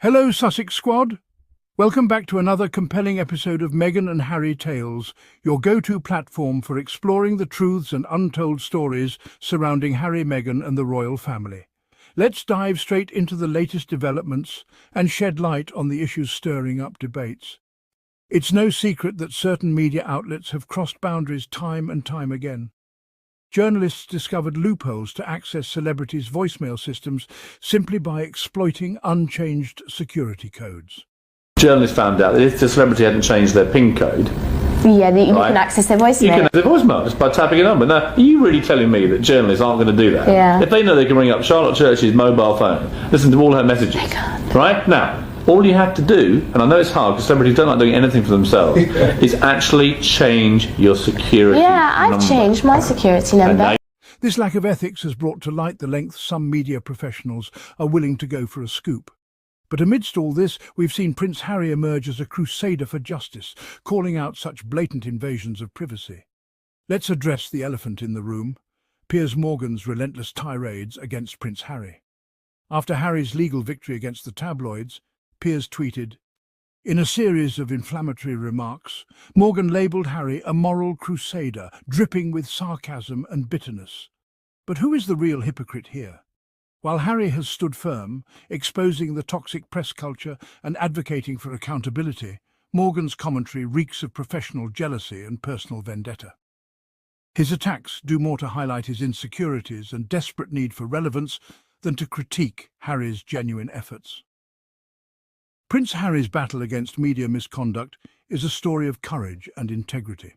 Hello, Sussex Squad. Welcome back to another compelling episode of Meghan and Harry Tales, your go-to platform for exploring the truths and untold stories surrounding Harry, Meghan and the royal family. Let's dive straight into the latest developments and shed light on the issues stirring up debates. It's no secret that certain media outlets have crossed boundaries time and time again. Journalists discovered loopholes to access celebrities' voicemail systems simply by exploiting unchanged security codes. Journalists found out that if the celebrity hadn't changed their PIN code, you can access their voicemail. you can have their voicemail just by tapping a number. Now, are you really telling me that journalists aren't going to do that? Yeah. If they know they can ring up Charlotte Church's mobile phone, listen to all her messages, They can't. right? Now, all you have to do, and I know it's hard because celebrities don't like doing anything for themselves, is actually change your security number. I've changed my security And number. now This lack of ethics has brought to light the lengths some media professionals are willing to go for a scoop. But amidst all this, we've seen Prince Harry emerge as a crusader for justice, calling out such blatant invasions of privacy. Let's address the elephant in the room, Piers Morgan's relentless tirades against Prince Harry. After Harry's legal victory against the tabloids, Piers tweeted, in a series of inflammatory remarks, Morgan labelled Harry a moral crusader, dripping with sarcasm and bitterness. But who is the real hypocrite here? While Harry has stood firm, exposing the toxic press culture and advocating for accountability, Morgan's commentary reeks of professional jealousy and personal vendetta. His attacks do more to highlight his insecurities and desperate need for relevance than to critique Harry's genuine efforts. Prince Harry's battle against media misconduct is a story of courage and integrity.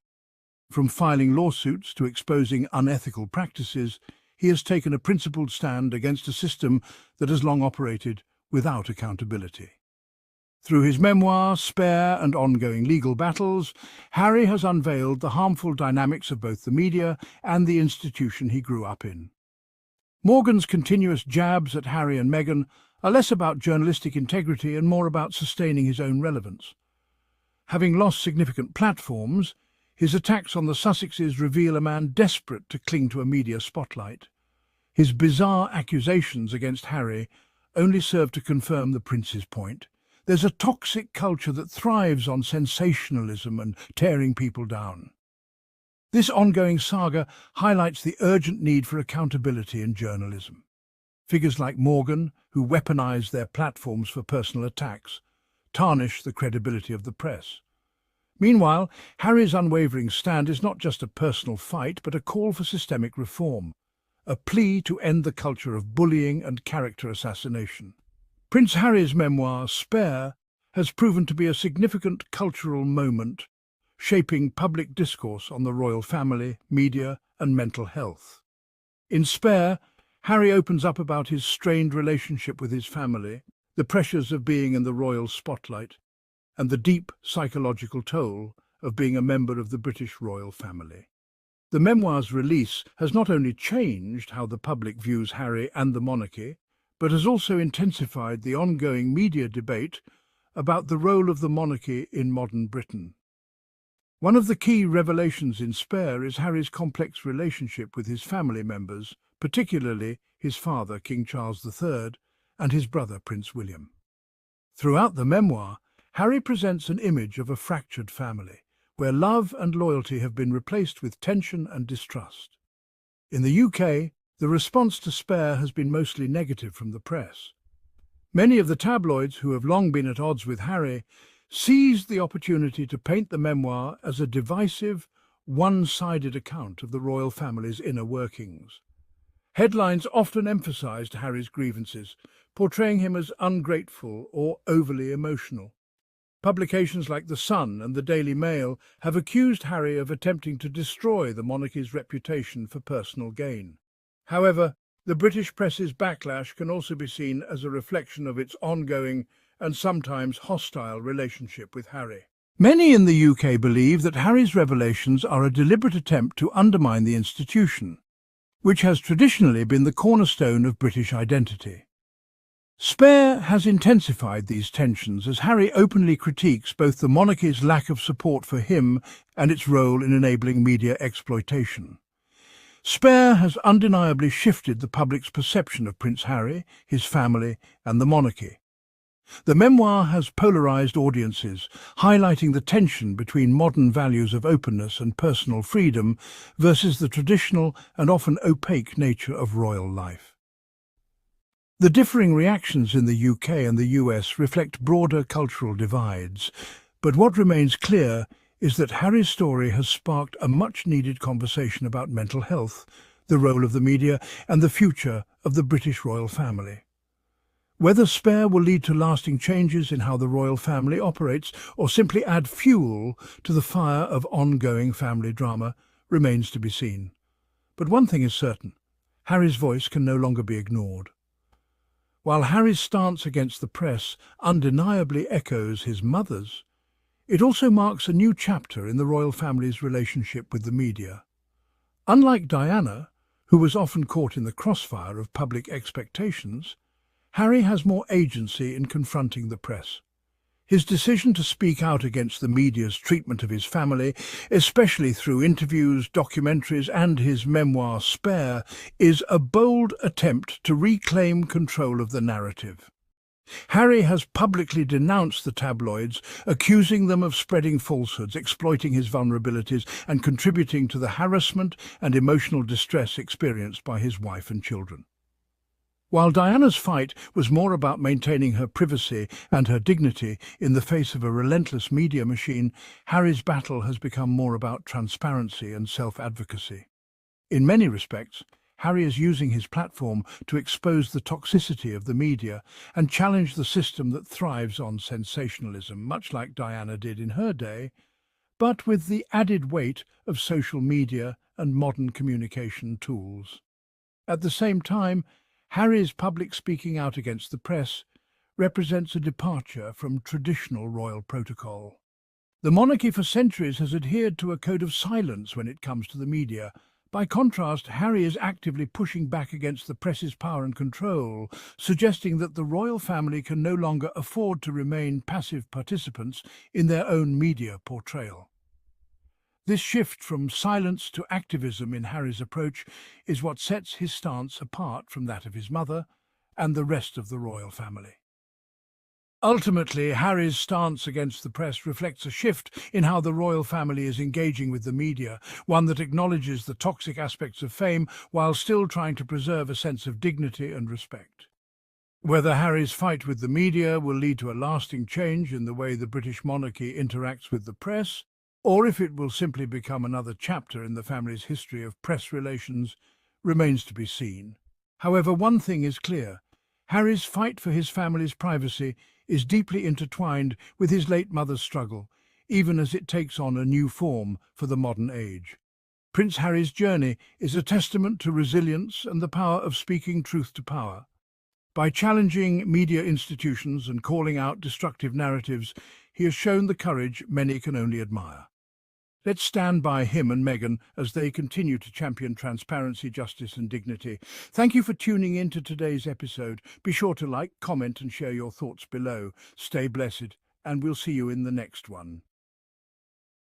From filing lawsuits to exposing unethical practices, he has taken a principled stand against a system that has long operated without accountability. Through his memoir, Spare, and ongoing legal battles, Harry has unveiled the harmful dynamics of both the media and the institution he grew up in. Morgan's continuous jabs at Harry and Meghan are less about journalistic integrity and more about sustaining his own relevance. Having lost significant platforms, his attacks on the Sussexes reveal a man desperate to cling to a media spotlight. His bizarre accusations against Harry only serve to confirm the prince's point. There's a toxic culture that thrives on sensationalism and tearing people down. This ongoing saga highlights the urgent need for accountability in journalism. Figures like Morgan, who weaponize their platforms for personal attacks, tarnish the credibility of the press. Meanwhile, Harry's unwavering stand is not just a personal fight, but a call for systemic reform, a plea to end the culture of bullying and character assassination. Prince Harry's memoir, Spare, has proven to be a significant cultural moment, shaping public discourse on the royal family, media, and mental health. In Spare, Harry opens up about his strained relationship with his family, the pressures of being in the royal spotlight, and the deep psychological toll of being a member of the British royal family. The memoir's release has not only changed how the public views Harry and the monarchy, but has also intensified the ongoing media debate about the role of the monarchy in modern Britain. One of the key revelations in Spare is Harry's complex relationship with his family members, particularly his father, King Charles III, and his brother, Prince William. Throughout the memoir, Harry presents an image of a fractured family, where love and loyalty have been replaced with tension and distrust. In the UK, the response to Spare has been mostly negative from the press. Many of the tabloids, who have long been at odds with Harry, seized the opportunity to paint the memoir as a divisive, one-sided account of the royal family's inner workings. Headlines often emphasised Harry's grievances, portraying him as ungrateful or overly emotional. Publications like The Sun and the Daily Mail have accused Harry of attempting to destroy the monarchy's reputation for personal gain. However, the British press's backlash can also be seen as a reflection of its ongoing and sometimes hostile relationship with Harry. Many in the UK believe that Harry's revelations are a deliberate attempt to undermine the institution, which has traditionally been the cornerstone of British identity. Spare has intensified these tensions as Harry openly critiques both the monarchy's lack of support for him and its role in enabling media exploitation. Spare has undeniably shifted the public's perception of Prince Harry, his family, and the monarchy. The memoir has polarized audiences, highlighting the tension between modern values of openness and personal freedom versus the traditional and often opaque nature of royal life. The differing reactions in the UK and the US reflect broader cultural divides, but what remains clear is that Harry's story has sparked a much-needed conversation about mental health, the role of the media, and the future of the British royal family. Whether Spare will lead to lasting changes in how the royal family operates or simply add fuel to the fire of ongoing family drama remains to be seen. But one thing is certain: Harry's voice can no longer be ignored. While Harry's stance against the press undeniably echoes his mother's, it also marks a new chapter in the royal family's relationship with the media. Unlike Diana, who was often caught in the crossfire of public expectations, Harry has more agency in confronting the press. His decision to speak out against the media's treatment of his family, especially through interviews, documentaries, and his memoir Spare, is a bold attempt to reclaim control of the narrative. Harry has publicly denounced the tabloids, accusing them of spreading falsehoods, exploiting his vulnerabilities, and contributing to the harassment and emotional distress experienced by his wife and children. While Diana's fight was more about maintaining her privacy and her dignity in the face of a relentless media machine, Harry's battle has become more about transparency and self-advocacy. In many respects, Harry is using his platform to expose the toxicity of the media and challenge the system that thrives on sensationalism, much like Diana did in her day, but with the added weight of social media and modern communication tools. At the same time, Harry's public speaking out against the press represents a departure from traditional royal protocol. The monarchy for centuries has adhered to a code of silence when it comes to the media. By contrast, Harry is actively pushing back against the press's power and control, suggesting that the royal family can no longer afford to remain passive participants in their own media portrayal. This shift from silence to activism in Harry's approach is what sets his stance apart from that of his mother and the rest of the royal family. Ultimately, Harry's stance against the press reflects a shift in how the royal family is engaging with the media, one that acknowledges the toxic aspects of fame while still trying to preserve a sense of dignity and respect. Whether Harry's fight with the media will lead to a lasting change in the way the British monarchy interacts with the press, or if it will simply become another chapter in the family's history of press relations, remains to be seen. However, one thing is clear: Harry's fight for his family's privacy is deeply intertwined with his late mother's struggle, even as it takes on a new form for the modern age. Prince Harry's journey is a testament to resilience and the power of speaking truth to power. By challenging media institutions and calling out destructive narratives, he has shown the courage many can only admire. Let's stand by him and Meghan as they continue to champion transparency, justice and dignity. Thank you for tuning in to today's episode. Be sure to like, comment and share your thoughts below. Stay blessed, and we'll see you in the next one.